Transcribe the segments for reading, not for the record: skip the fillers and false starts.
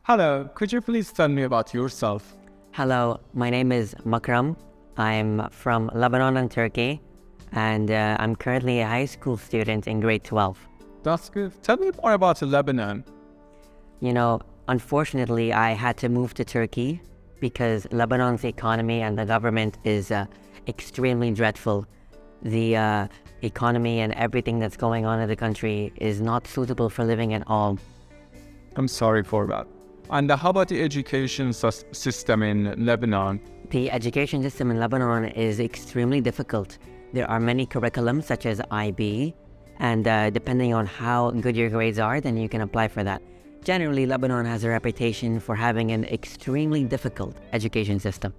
Hello, could you please tell me about yourself? Hello, my name is Makram. I'm from Lebanon and Turkey, and I'm currently a high school student in grade 12. That's good. Tell me more about Lebanon. Unfortunately, I had to move to Turkey because Lebanon's economy and the government is extremely dreadful. The economy and everything that's going on in the country is not suitable for living at all. I'm sorry for that. And how about the education system in Lebanon? The education system in Lebanon is extremely difficult. There are many curriculums such as IB, and depending on how good your grades are, then you can apply for that. Generally, Lebanon has a reputation for having an extremely difficult education system.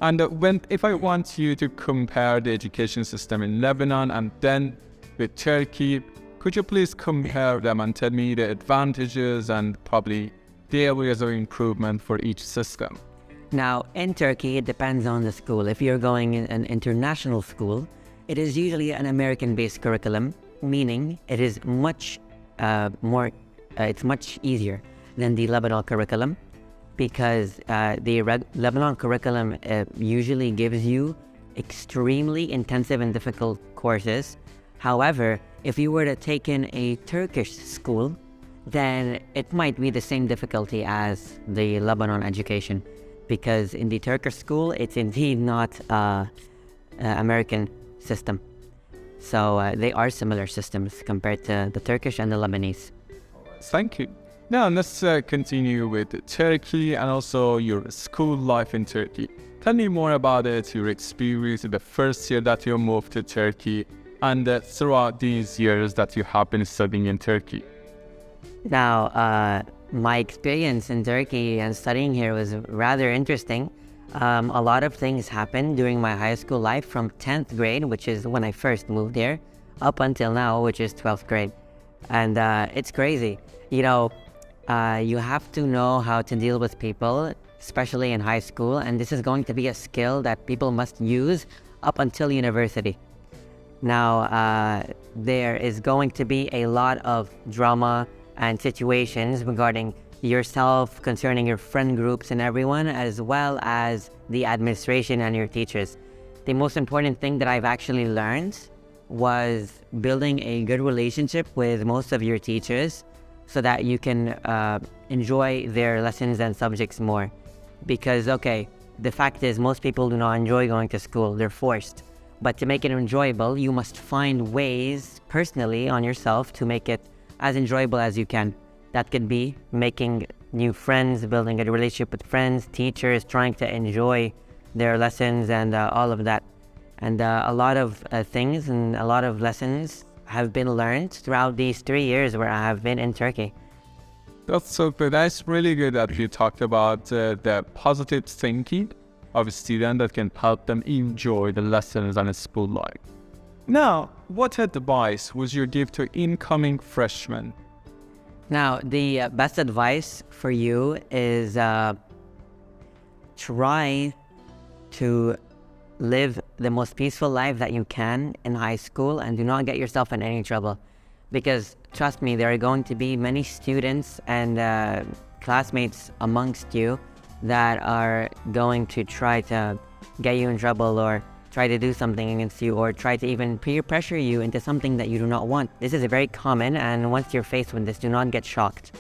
And if I want you to compare the education system in Lebanon and then with Turkey, could you please compare them and tell me the advantages and probably the areas of improvement for each system? Now, in Turkey, it depends on the school. If you're going in an international school, it is usually an American-based curriculum, meaning it is much easier than the Lebanon curriculum, because the Lebanon curriculum usually gives you extremely intensive and difficult courses. However, if you were to take in a Turkish school, then it might be the same difficulty as the Lebanon education, because in the Turkish school, it's indeed not American system. So they are similar systems compared to the Turkish and the Lebanese. Thank you. Now let's continue with Turkey and also your school life in Turkey. Tell me more about it, your experience in the first year that you moved to Turkey and throughout these years that you have been studying in Turkey. Now, my experience in Turkey and studying here was rather interesting. A lot of things happened during my high school life from 10th grade, which is when I first moved here, up until now, which is 12th grade. And it's crazy. You have to know how to deal with people, especially in high school, and this is going to be a skill that people must use up until university. Now, there is going to be a lot of drama and situations regarding yourself, concerning your friend groups and everyone, as well as the administration and your teachers. The most important thing that I've actually learned was building a good relationship with most of your teachers so that you can enjoy their lessons and subjects more. Because, the fact is most people do not enjoy going to school, they're forced. But to make it enjoyable, you must find ways personally on yourself to make it as enjoyable as you can. That could be making new friends, building a relationship with friends, teachers, trying to enjoy their lessons and all of that. And a lot of things and a lot of lessons have been learned throughout these 3 years where I have been in Turkey. That's so good. That's really good that you talked about the positive thinking of a student that can help them enjoy the lessons and school life. Now, what advice would you give to incoming freshmen? Now, the best advice for you is try to live the most peaceful life that you can in high school and do not get yourself in any trouble. Because trust me, there are going to be many students and classmates amongst you that are going to try to get you in trouble or try to do something against you or try to even peer pressure you into something that you do not want. This is very common, and once you're faced with this, do not get shocked.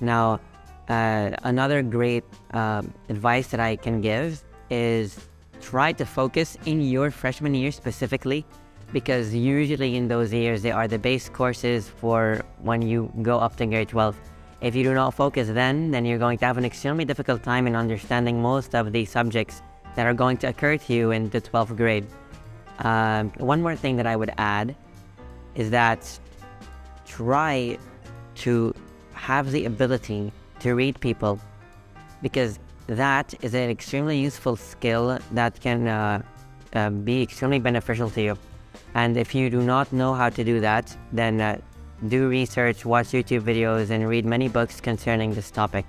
Now, another great advice that I can give is try to focus in your freshman year specifically, because usually in those years, they are the base courses for when you go up to grade 12. If you do not focus then you're going to have an extremely difficult time in understanding most of the subjects that are going to occur to you in the 12th grade. One more thing that I would add is that try to have the ability to read people, because that is an extremely useful skill that can be extremely beneficial to you. And if you do not know how to do that, then do research, watch YouTube videos, and read many books concerning this topic.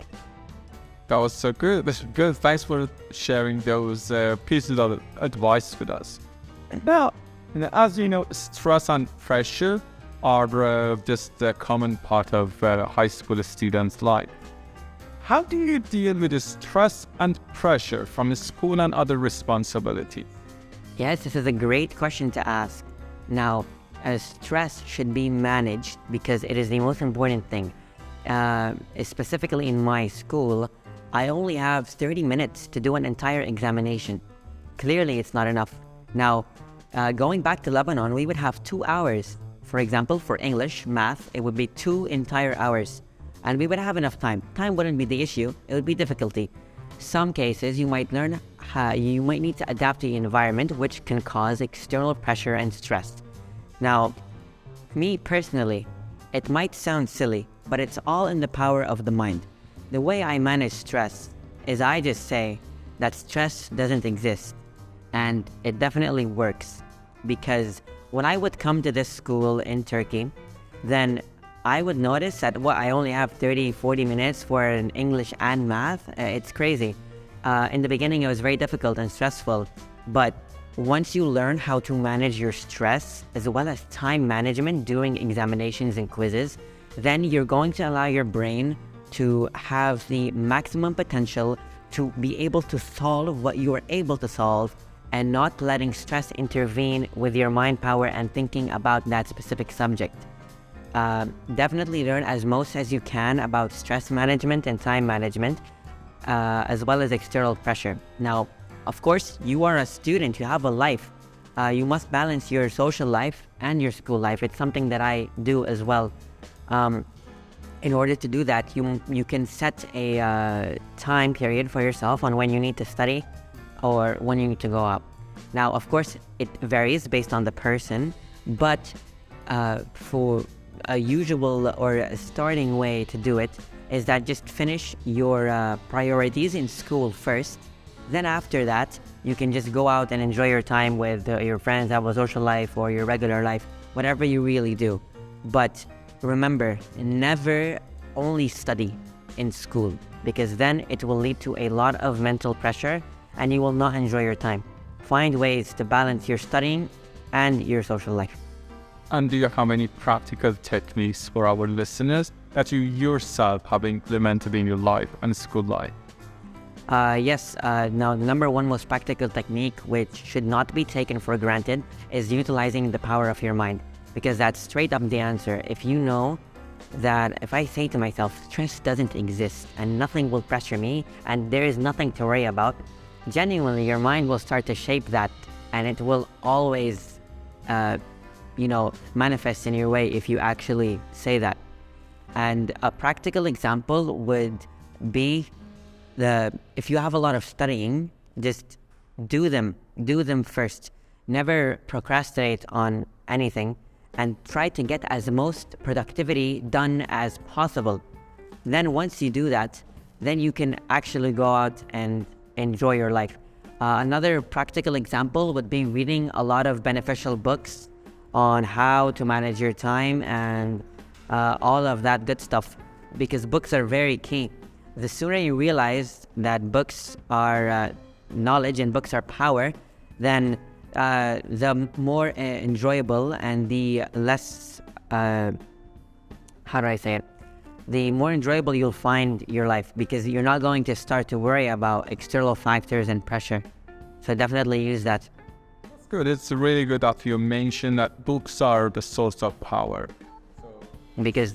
That was so good. That's good. Thanks for sharing those pieces of advice with us. Now, as you know, stress and pressure are just a common part of high school students' life. how do you deal with the stress and pressure from school and other responsibilities? Yes, this is a great question to ask. Now, stress should be managed because it is the most important thing. Specifically in my school, I only have 30 minutes to do an entire examination. Clearly, it's not enough. Now, going back to Lebanon, we would have 2 hours. For example, for English, math, it would be 2 entire hours. And we would have enough time. Time wouldn't be the issue, it would be difficulty. Some cases, you might need to adapt to the environment, which can cause external pressure and stress. Now, me personally, it might sound silly, but it's all in the power of the mind. The way I manage stress is I just say that stress doesn't exist. And it definitely works. Because when I would come to this school in Turkey, then I would notice that I only have 30-40 minutes for an English and math. It's crazy. In the beginning, it was very difficult and stressful. But once you learn how to manage your stress, as well as time management during examinations and quizzes, then you're going to allow your brain to have the maximum potential to be able to solve what you are able to solve and not letting stress intervene with your mind power and thinking about that specific subject. Definitely learn as most as you can about stress management and time management, as well as external pressure. Now, of course, you are a student, you have a life. You must balance your social life and your school life. It's something that I do as well. In order to do that, you can set a time period for yourself on when you need to study or when you need to go out. Now, of course, it varies based on the person, but for a usual or a starting way to do it is that just finish your priorities in school first. Then after that, you can just go out and enjoy your time with your friends, have a social life or your regular life, whatever you really do. But remember, never only study in school, because then it will lead to a lot of mental pressure and you will not enjoy your time. Find ways to balance your studying and your social life. And do you have any practical techniques for our listeners that you yourself have implemented in your life and school life? Yes, now the number one most practical technique, which should not be taken for granted, is utilizing the power of your mind. Because that's straight up the answer. If you know that if I say to myself, stress doesn't exist and nothing will pressure me and there is nothing to worry about, genuinely your mind will start to shape that and it will always, manifest in your way if you actually say that. And a practical example would be if you have a lot of studying, just do them first. Never procrastinate on anything and try to get as most productivity done as possible. Then once you do that, then you can actually go out and enjoy your life. Another practical example would be reading a lot of beneficial books on how to manage your time and all of that good stuff, because books are very key. The sooner you realize that books are knowledge and books are power, then the more enjoyable and the less, the more enjoyable you'll find your life, because you're not going to start to worry about external factors and pressure. So definitely use that. That's good. It's really good that you mentioned that books are the source of power. Because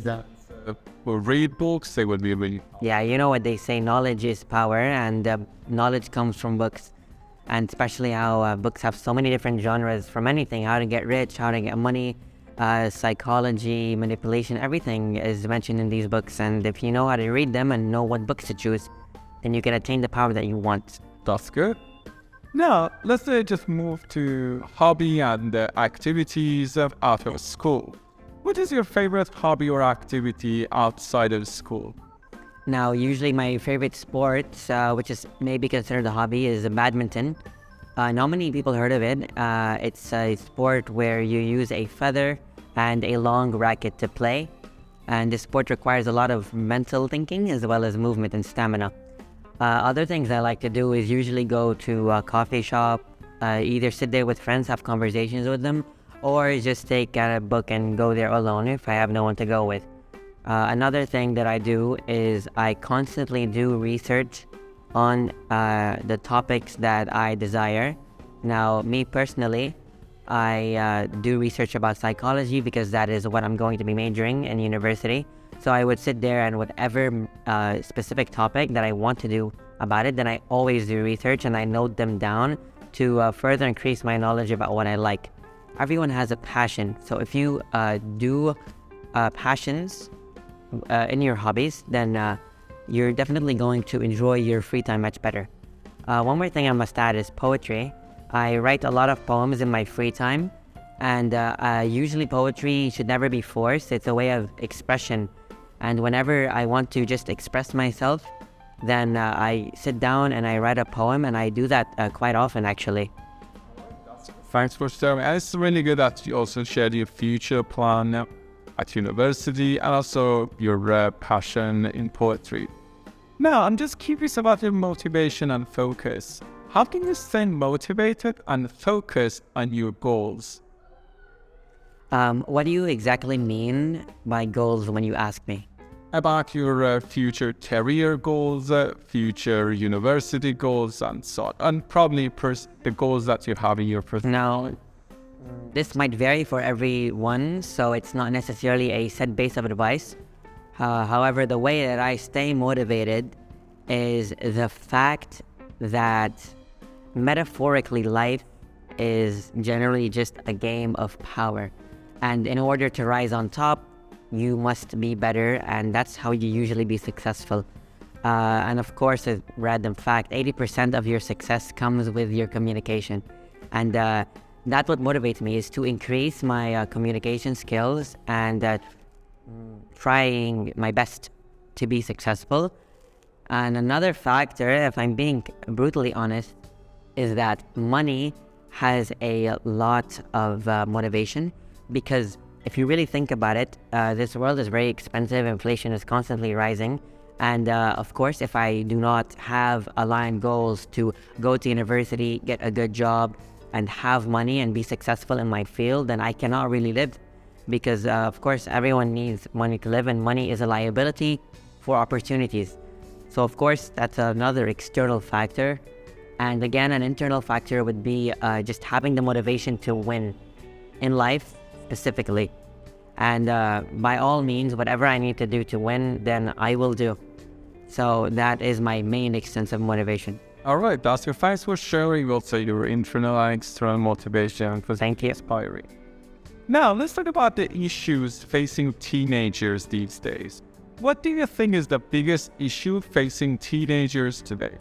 we'll read books, they will be really powerful. Yeah, you know what they say, knowledge is power, and knowledge comes from books. And especially how books have so many different genres, from anything, how to get rich, how to get money, psychology, manipulation, everything is mentioned in these books. And if you know how to read them and know what books to choose, then you can attain the power that you want. That's good. Now, let's just move to hobby and activities out of school. What is your favorite hobby or activity outside of school? Now, usually my favorite sport, which is maybe considered a hobby, is badminton. Not many people heard of it. It's a sport where you use a feather and a long racket to play. And this sport requires a lot of mental thinking as well as movement and stamina. Other things I like to do is usually go to a coffee shop, either sit there with friends, have conversations with them, or just take a book and go there alone if I have no one to go with. Another thing that I do is I constantly do research on the topics that I desire. Now, me personally, I do research about psychology because that is what I'm going to be majoring in university. So I would sit there and whatever specific topic that I want to do about it, then I always do research and I note them down to further increase my knowledge about what I like. Everyone has a passion. So if you do passions in your hobbies, then you're definitely going to enjoy your free time much better. One more thing I must add is poetry. I write a lot of poems in my free time, and usually poetry should never be forced. It's a way of expression. And whenever I want to just express myself, then I sit down and I write a poem, and I do that quite often actually. Thanks for sharing. And it's really good that you also shared your future plan at university and also your passion in poetry. Now, I'm just curious about your motivation and focus. How can you stay motivated and focused on your goals? What do you exactly mean by goals when you ask me? About your future career goals, future university goals, and so on. And probably the goals that you have in your personal. Now, this might vary for everyone, so it's not necessarily a set base of advice. However, the way that I stay motivated is the fact that metaphorically life is generally just a game of power. And in order to rise on top, you must be better, and that's how you usually be successful. And of course, a random fact, 80% of your success comes with your communication. And that's what motivates me, is to increase my communication skills and trying my best to be successful. And another factor, if I'm being brutally honest, is that money has a lot of motivation, because if you really think about it, this world is very expensive, inflation is constantly rising, and of course, if I do not have aligned goals to go to university, get a good job, and have money and be successful in my field, then I cannot really live, because of course, everyone needs money to live, and money is a liability for opportunities. So of course, that's another external factor. And again, an internal factor would be just having the motivation to win in life specifically. And by all means, whatever I need to do to win, then I will do. So that is my main extensive motivation. All right, that's your thanks for sharing also your internal and external motivation. Thank you. Inspiring. Now, let's talk about the issues facing teenagers these days. What do you think is the biggest issue facing teenagers today?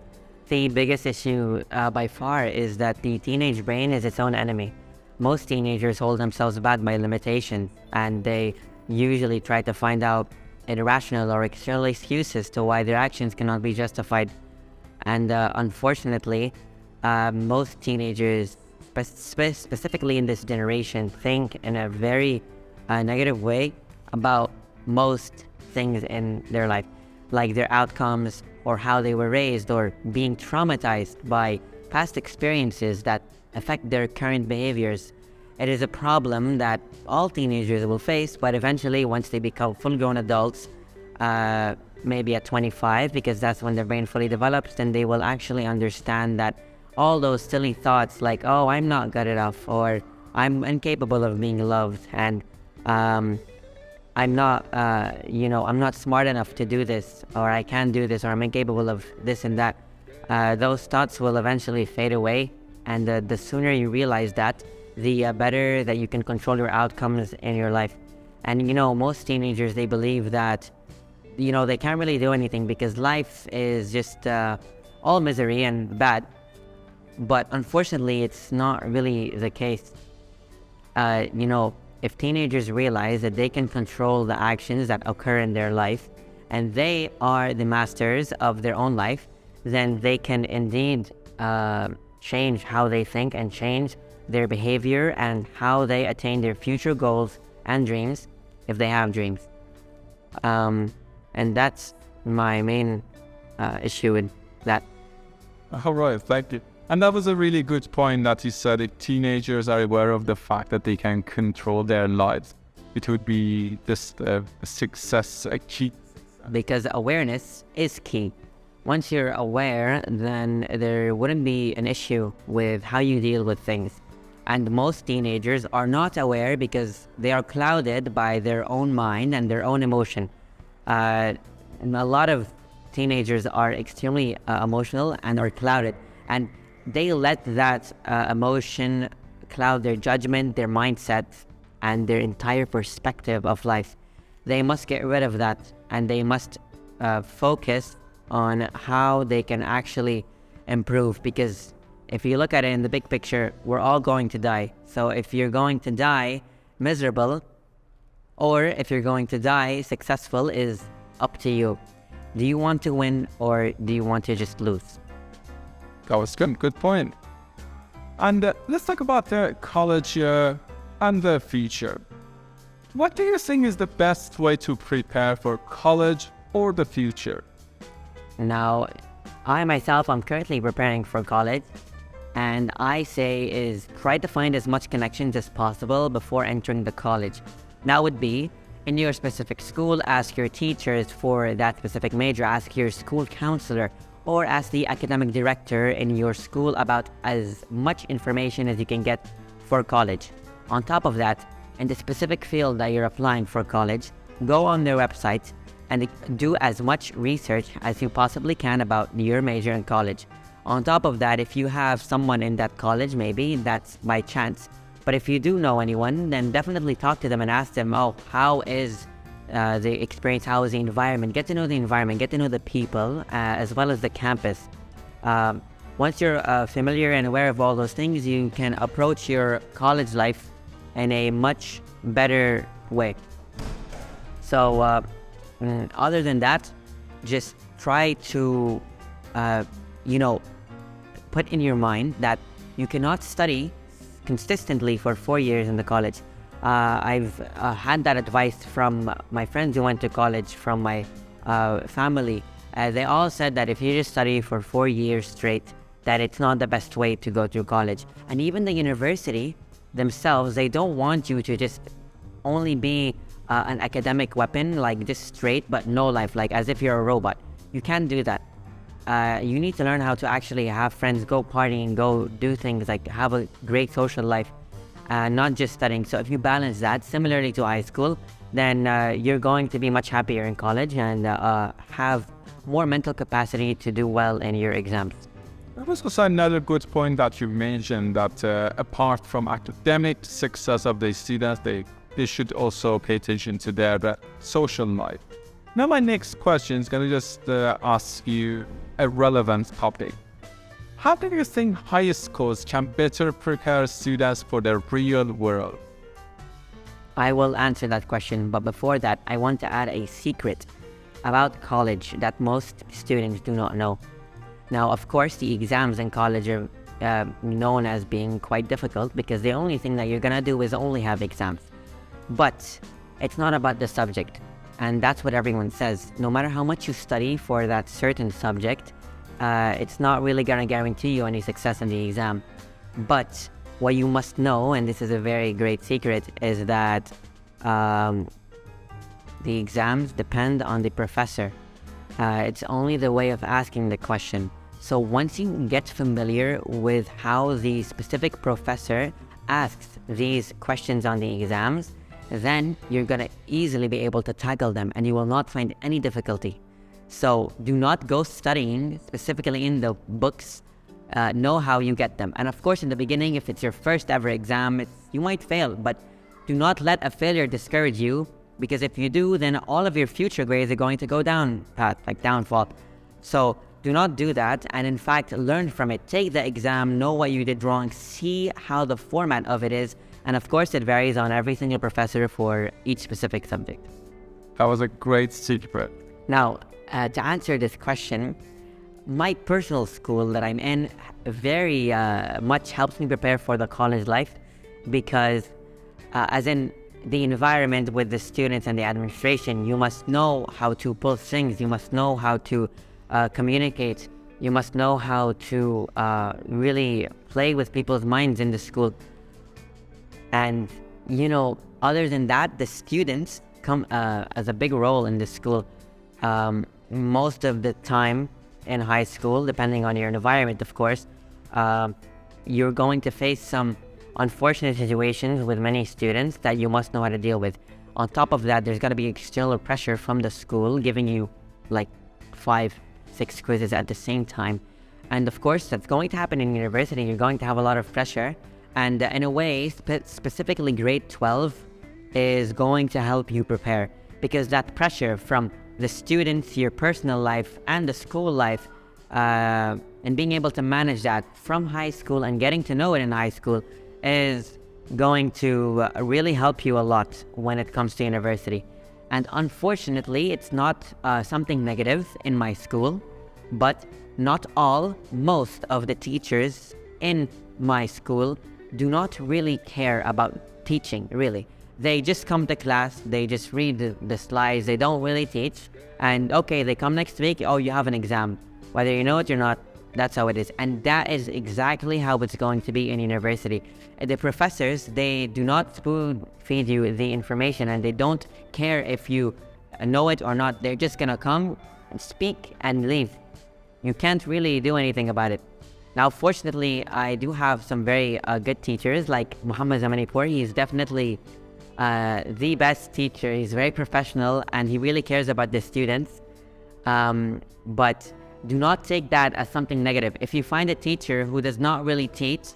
The biggest issue by far is that the teenage brain is its own enemy. Most teenagers hold themselves back by limitations, and they usually try to find out irrational or external excuses to why their actions cannot be justified. And unfortunately, most teenagers, specifically in this generation, think in a very negative way about most things in their life, like their outcomes or how they were raised, or being traumatized by past experiences that affect their current behaviors. It is a problem that all teenagers will face, but eventually once they become full-grown adults, maybe at 25, because that's when their brain fully develops, then they will actually understand that all those silly thoughts like, oh, I'm not good enough, or I'm incapable of being loved, and I'm not, I'm not smart enough to do this, or I can't do this, or I'm incapable of this and that. Those thoughts will eventually fade away, and the sooner you realize that, the better that you can control your outcomes in your life. And most teenagers, they believe that, they can't really do anything because life is just all misery and bad. But unfortunately, it's not really the case. If teenagers realize that they can control the actions that occur in their life, and they are the masters of their own life, then they can indeed change how they think and change their behavior and how they attain their future goals and dreams, if they have dreams. And that's my main issue with that. All right, thank you. And that was a really good point that you said, if teenagers are aware of the fact that they can control their lives. it would be just a success, a key. Because awareness is key. Once you're aware, then there wouldn't be an issue with how you deal with things. And most teenagers are not aware because they are clouded by their own mind and their own emotion. And a lot of teenagers are extremely emotional and are clouded. And they let that emotion cloud their judgment, their mindset, and their entire perspective of life. They must get rid of that, and they must focus on how they can actually improve, because if you look at it in the big picture, we're all going to die. So if you're going to die miserable, or if you're going to die successful, is up to you. Do you want to win, or do you want to just lose? That was good point. And let's talk about the college and the future. What do you think is the best way to prepare for college or the future? Now, I myself, I'm currently preparing for college, and I say is try to find as much connections as possible before entering the college. That would be in your specific school, ask your teachers for that specific major, ask your school counselor, or ask the academic director in your school about as much information as you can get for college. On top of that, in the specific field that you're applying for college, go on their website and do as much research as you possibly can about your major in college. On top of that, if you have someone in that college, maybe that's by chance. But if you do know anyone, then definitely talk to them and ask them, oh, how is the experience, how is the environment? Get to know the environment, get to know the people, as well as the campus. Once you're familiar and aware of all those things, you can approach your college life in a much better way. So other than that, just try to, put in your mind that you cannot study consistently for 4 years in the college. I've had that advice from my friends who went to college, from my family. They all said that if you just study for 4 years straight, that it's not the best way to go through college. And even the university themselves, they don't want you to just only be an academic weapon, like just straight but no life, like as if you're a robot. You can't do that. You need to learn how to actually have friends, go partying, go do things, like have a great social life, not just studying. So if you balance that similarly to high school, then you're going to be much happier in college and have more mental capacity to do well in your exams. That was also another good point that you mentioned, that apart from academic success of the students, they should also pay attention to their social life. Now my next question is going to just ask you a relevant topic. How do you think high schools can better prepare students for the real world? I will answer that question, but before that, I want to add a secret about college that most students do not know. Now, of course, the exams in college are known as being quite difficult because the only thing that you're gonna do is only have exams. But it's not about the subject, and that's what everyone says. No matter how much you study for that certain subject, it's not really gonna guarantee you any success in the exam. But what you must know, and this is a very great secret, is that the exams depend on the professor. It's only the way of asking the question. So once you get familiar with how the specific professor asks these questions on the exams, then you're gonna easily be able to tackle them and you will not find any difficulty. So do not go studying specifically in the books. Know how you get them. And of course, in the beginning, if it's your first ever exam, you might fail, but do not let a failure discourage you, because if you do, then all of your future grades are going to go down path, like downfall. So do not do that, and in fact, learn from it. Take the exam, know what you did wrong, see how the format of it is, and of course, it varies on every single professor for each specific subject. That was a great secret. Now, to answer this question, my personal school that I'm in very much helps me prepare for the college life, because as in the environment with the students and the administration, you must know how to pull strings, you must know how to communicate, you must know how to really play with people's minds in the school. And Other than that, the students come as a big role in the school. Most of the time in high school, depending on your environment, of course, you're going to face some unfortunate situations with many students that you must know how to deal with. On top of that, there's going to be external pressure from the school giving you like 5, 6 quizzes at the same time. And of course, that's going to happen in university. You're going to have a lot of pressure. And in a way, specifically grade 12 is going to help you prepare, because that pressure from the students, your personal life, and the school life, and being able to manage that from high school and getting to know it in high school is going to really help you a lot when it comes to university. And unfortunately, it's not something negative in my school, but not all, most of the teachers in my school do not really care about teaching, really. They just come to class, they just read the slides, they don't really teach. And okay, they come next week, oh, you have an exam. Whether you know it or not, that's how it is. And that is exactly how it's going to be in university. The professors, they do not spoon feed you the information, and they don't care if you know it or not. They're just gonna come and speak and leave. You can't really do anything about it. Now, fortunately, I do have some very good teachers, like Muhammad Zamanipur. He's definitely the best teacher. He's very professional, and he really cares about the students. But do not take that as something negative. If you find a teacher who does not really teach,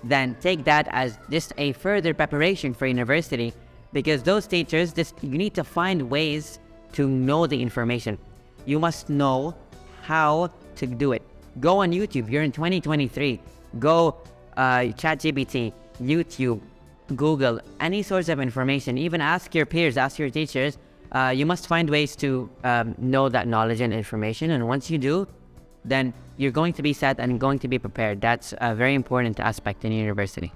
then take that as just a further preparation for university, because those teachers, you need to find ways to know the information. You must know how to do it. Go on YouTube. You're in 2023. Go ChatGPT, YouTube, Google, any source of information. Even ask your peers, ask your teachers. You must find ways to know that knowledge and information. And once you do, then you're going to be set and going to be prepared. That's a very important aspect in university.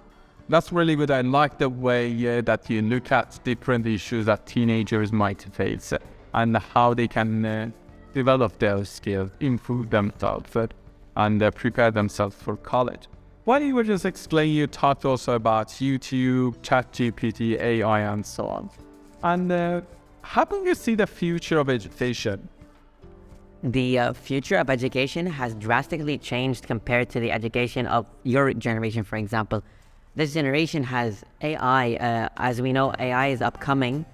That's really good. I like the way that you look at different issues that teenagers might face and how they can develop their skills, improve themselves, and prepare themselves for college. Why don't you just explain, you talked also about YouTube, ChatGPT, AI, and so on. And how do you see the future of education? The future of education has drastically changed compared to the education of your generation, for example. This generation has AI. As we know, AI is upcoming,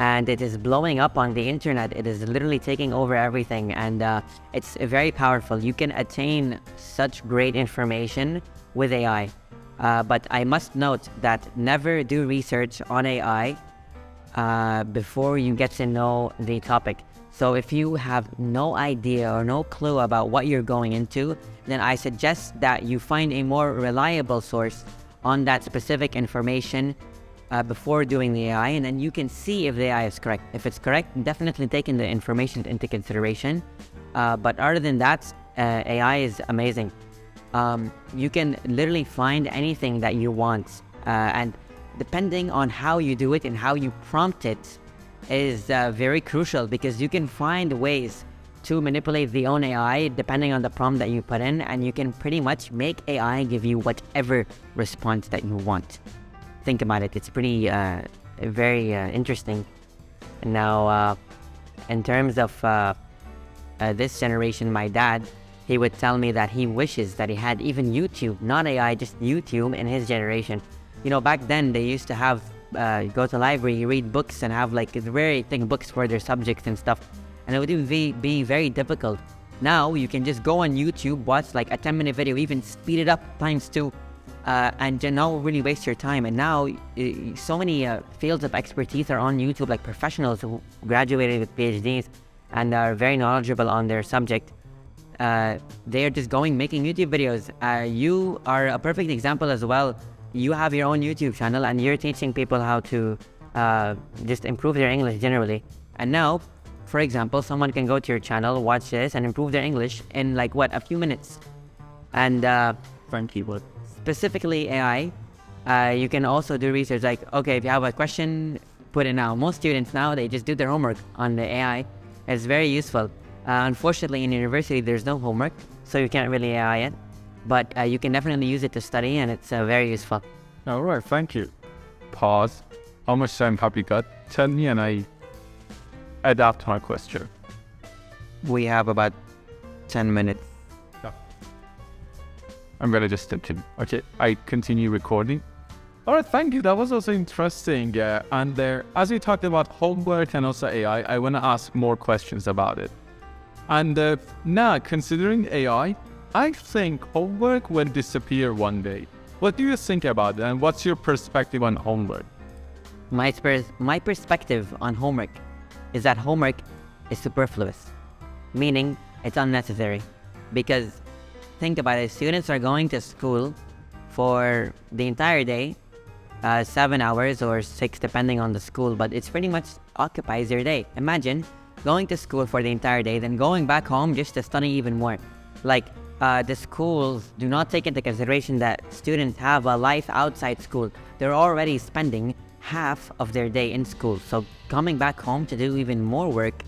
and it is blowing up on the internet. It is literally taking over everything, and it's very powerful. You can attain such great information with AI. But I must note that never do research on AI before you get to know the topic. So if you have no idea or no clue about what you're going into, then I suggest that you find a more reliable source on that specific information before doing the AI, and then you can see if the AI is correct. If it's correct, definitely taking the information into consideration. But other than that, AI is amazing. You can literally find anything that you want, and depending on how you do it and how you prompt it is very crucial, because you can find ways to manipulate the own AI depending on the prompt that you put in, and you can pretty much make AI give you whatever response that you want. Think about it. It's pretty very interesting. Now, in terms of this generation, my dad, he would tell me that he wishes that he had even YouTube, not AI, just YouTube in his generation. You know, back then they used to have go to the library, read books, and have like very thick books for their subjects and stuff, and it would be very difficult. Now you can just go on YouTube, watch like a 10-minute video, even speed it up ×2, and not really waste your time. And now so many fields of expertise are on YouTube, like professionals who graduated with PhDs and are very knowledgeable on their subject. They are just making YouTube videos. You are a perfect example as well. You have your own YouTube channel, and you're teaching people how to just improve their English generally. And now, for example, someone can go to your channel, watch this, and improve their English in like a few minutes. And specifically AI, you can also do research. Like, okay, if you have a question, put it now. Most students now, they just do their homework on the AI. It's very useful. Unfortunately, in university, there's no homework, so you can't really AI it. But you can definitely use it to study, and it's very useful. All right, thank you. pause. How much time have you got? Tell me and I adapt my question. We have about 10 minutes. Yeah. I'm gonna just continue. Okay, I continue recording. All right, thank you. That was also interesting. And as we talked about homework and also AI, I want to ask more questions about it. And now, considering AI, I think homework will disappear one day. What do you think about it, and what's your perspective on homework? My perspective on homework is that homework is superfluous, meaning it's unnecessary. Because think about it, students are going to school for the entire day, 7 hours or 6 depending on the school, but it's pretty much occupies your day. Imagine going to school for the entire day, then going back home just to study even more. Like, the schools do not take into consideration that students have a life outside school. They're already spending half of their day in school, so coming back home to do even more work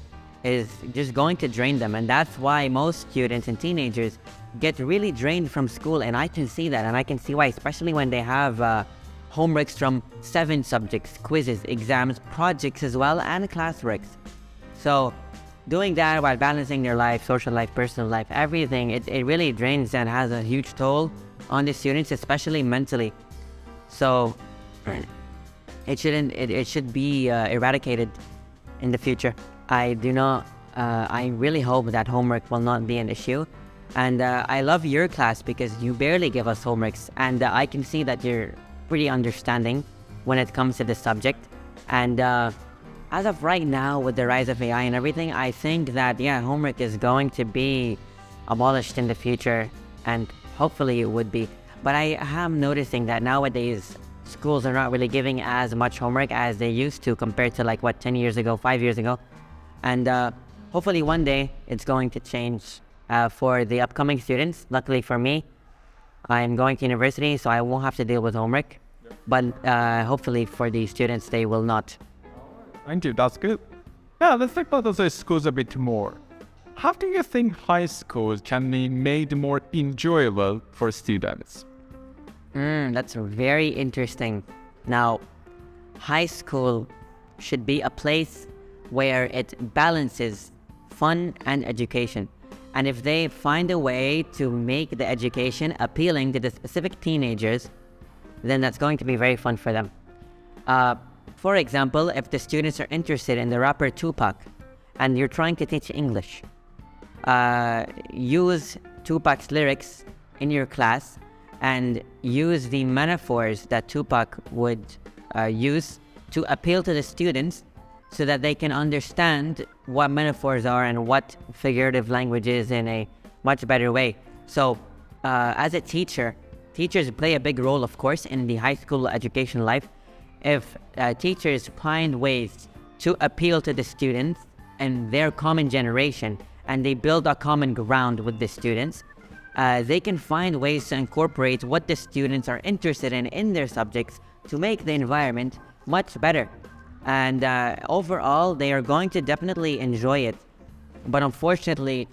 is just going to drain them. And that's why most students and teenagers get really drained from school, and I can see that, and I can see why, especially when they have homeworks from 7 subjects, quizzes, exams, projects as well, and classworks. So doing that while balancing their life, social life, personal life, everything, it really drains and has a huge toll on the students, especially mentally. So it should be eradicated in the future. I really hope that homework will not be an issue. And I love your class because you barely give us homeworks, and I can see that you're pretty understanding when it comes to this subject. And as of right now, with the rise of AI and everything, I think that, homework is going to be abolished in the future, and hopefully it would be. But I am noticing that nowadays, schools are not really giving as much homework as they used to compared to 10 years ago, 5 years ago. And hopefully one day it's going to change for the upcoming students. Luckily for me, I'm going to university, so I won't have to deal with homework. But hopefully for the students, they will not. Thank you, that's good. Now, let's talk about those schools a bit more. How do you think high schools can be made more enjoyable for students? That's very interesting. Now, high school should be a place where it balances fun and education. And if they find a way to make the education appealing to the specific teenagers, then that's going to be very fun for them. For example, if the students are interested in the rapper Tupac and you're trying to teach English, use Tupac's lyrics in your class and use the metaphors that Tupac would use to appeal to the students so that they can understand what metaphors are and what figurative language is in a much better way. So as a teacher, teachers play a big role, of course, in the high school education life. If teachers find ways to appeal to the students and their common generation, and they build a common ground with the students, they can find ways to incorporate what the students are interested in their subjects to make the environment much better. And overall, they are going to definitely enjoy it. But unfortunately,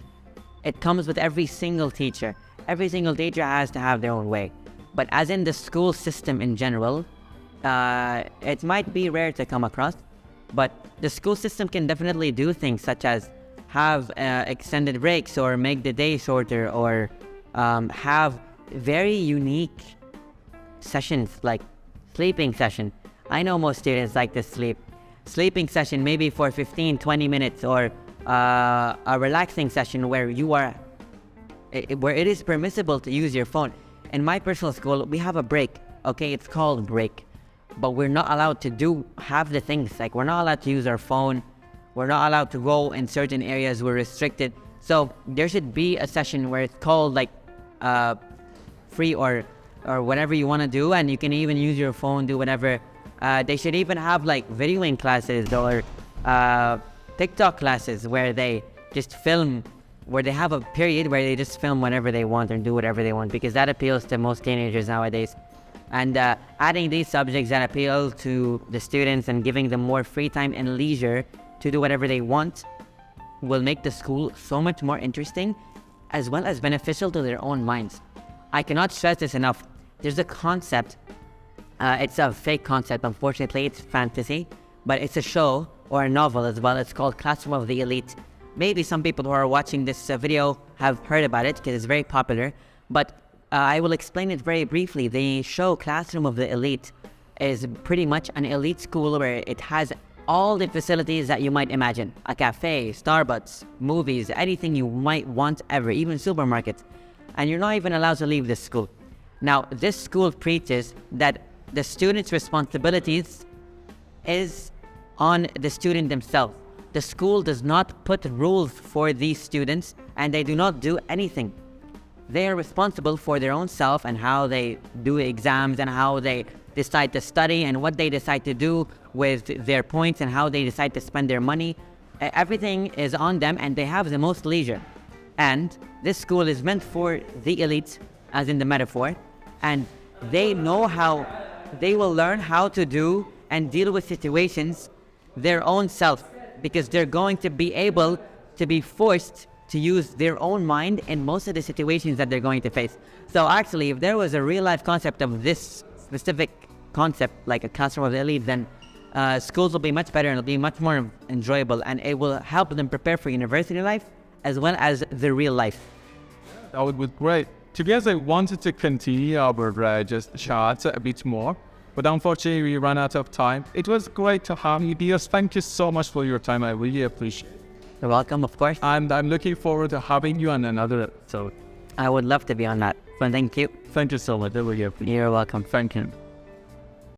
it comes with every single teacher. Every single teacher has to have their own way. But as in the school system in general, it might be rare to come across, but the school system can definitely do things such as have extended breaks or make the day shorter, or have very unique sessions like sleeping session. I know most students like to sleep. Sleeping session maybe for 15-20 minutes, or a relaxing session where where it is permissible to use your phone. In my personal school, we have a break. Okay, it's called break. But we're not allowed to do half the things. Like, we're not allowed to use our phone. We're not allowed to go in certain areas. We're restricted. So there should be a session where it's called free or whatever you want to do, and you can even use your phone, do whatever. They should even have videoing classes or TikTok classes where they just film, where they have a period where they just film whatever they want and do whatever they want, because that appeals to most teenagers nowadays. And adding these subjects that appeal to the students and giving them more free time and leisure to do whatever they want will make the school so much more interesting, as well as beneficial to their own minds. I cannot stress this enough. There's a concept It's a fake concept, unfortunately. It's fantasy, but it's a show or a novel as well. It's called Classroom of the Elite. Maybe some people who are watching this video have heard about it because it's very popular, but I will explain it very briefly. The show Classroom of the Elite is pretty much an elite school where it has all the facilities that you might imagine. A cafe, Starbucks, movies, anything you might want ever, even supermarkets. And you're not even allowed to leave this school. Now, this school preaches that the student's responsibilities is on the student themselves. The school does not put rules for these students, and they do not do anything. They are responsible for their own self and how they do exams and how they decide to study and what they decide to do with their points and how they decide to spend their money. Everything is on them, and they have the most leisure. And this school is meant for the elite, as in the metaphor, and they will learn how to do and deal with situations their own self, because they're going to be able to be forced to use their own mind in most of the situations that they're going to face. So actually, if there was a real life concept of this specific concept, like a classroom of the elite, then schools will be much better and it'll be much more enjoyable, and it will help them prepare for university life as well as the real life. That would be great. To be honest, I wanted to continue our just chat a bit more, but unfortunately we ran out of time. It was great to have you, Diaz. Thank you so much for your time. I really appreciate it. You're welcome, of course. And I'm looking forward to having you on another episode. I would love to be on that. But thank you. Thank you so much. I really appreciate it. You're welcome. Thank you.